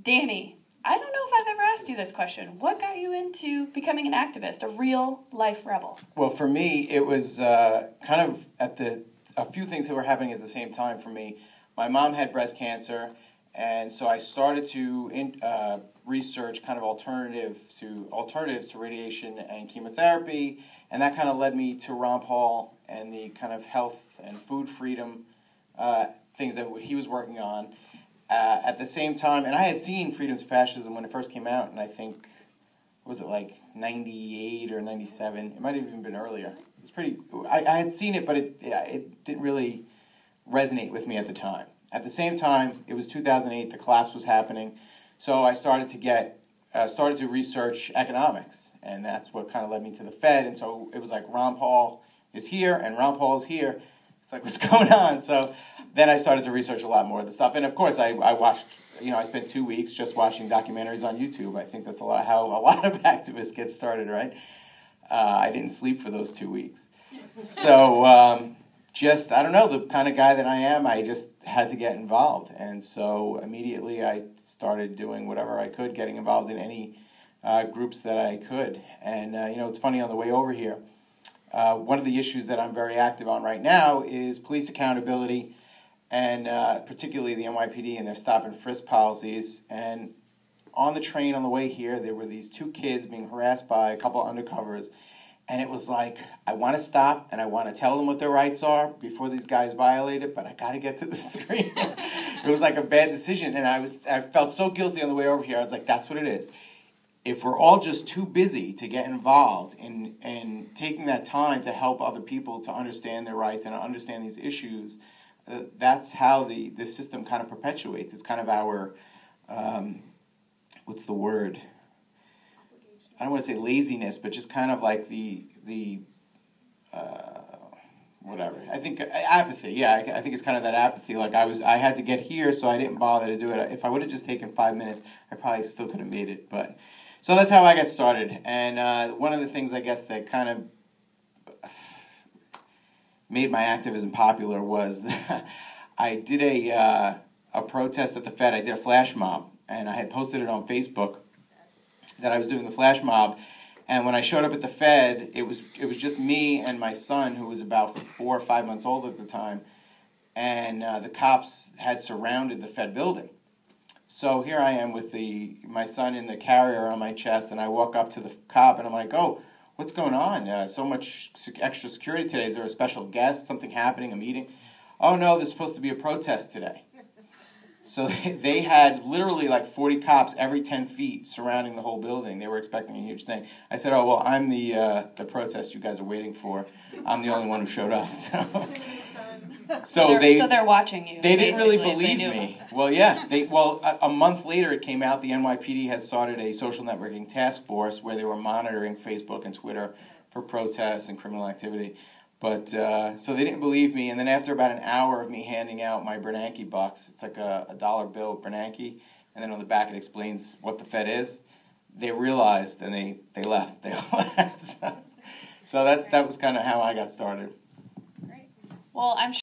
Danny, I don't know if I've ever asked you this question. What got you into becoming an activist, a real-life rebel? Well, for me, it was kind of a few things that were happening at the same time for me. My mom had breast cancer, and so I started to research kind of alternatives to radiation and chemotherapy, and that kind of led me to Ron Paul and the kind of health and food freedom things that he was working on. At the same time, and I had seen Freedom's Fascism when it first came out, and I think, was it like 98 or 97? It might have even been earlier. It was pretty, I had seen it, but it didn't really resonate with me at the time. At the same time, it was 2008, the collapse was happening, so I started to research economics, and that's what kind of led me to the Fed, and so it was like Ron Paul is here, and Ron Paul is here. It's like, what's going on? So then I started to research a lot more of the stuff. And of course, I watched, I spent 2 weeks just watching documentaries on YouTube. I think that's how a lot of activists get started, right? I didn't sleep for those 2 weeks. So I don't know, the kind of guy that I am, I just had to get involved. And so immediately I started doing whatever I could, getting involved in any groups that I could. And, it's funny, on the way over here, one of the issues that I'm very active on right now is police accountability, and particularly the NYPD and their stop and frisk policies. And on the train on the way here, there were these 2 kids being harassed by a couple of undercovers, and it was like, I want to stop and I want to tell them what their rights are before these guys violate it, but I got to get to the screen. It was like a bad decision, and I felt so guilty on the way over here. I was like, that's what it is. If we're all just too busy to get involved in taking that time to help other people to understand their rights and understand these issues, that's how the system kind of perpetuates. It's kind of our, what's the word? I don't want to say laziness, but just kind of like the whatever. I think apathy. Yeah, I think it's kind of that apathy. Like I had to get here, so I didn't bother to do it. If I would have just taken 5 minutes, I probably still could have made it, but. So that's how I got started, and one of the things I guess that kind of made my activism popular was I did a protest at the Fed. I did a flash mob, and I had posted it on Facebook that I was doing the flash mob. And when I showed up at the Fed, it was just me and my son, who was about 4 or 5 months old at the time, and the cops had surrounded the Fed building. So here I am with my son in the carrier on my chest, and I walk up to the cop, and I'm like, oh, what's going on? So much extra security today. Is there a special guest, something happening, a meeting? Oh, no, there's supposed to be a protest today. So they had literally like 40 cops every 10 feet surrounding the whole building. They were expecting a huge thing. I said, oh, well, I'm the protest you guys are waiting for. I'm the only one who showed up. So they're watching you. They didn't really believe me. Well, yeah. A month later, it came out the NYPD had started a social networking task force where they were monitoring Facebook and Twitter for protests and criminal activity. But so they didn't believe me. And then after about an hour of me handing out my Bernanke bucks, it's like a dollar bill Bernanke, and then on the back it explains what the Fed is. They realized, and they left. They left. So that was kind of how I got started. Great. Well, I'm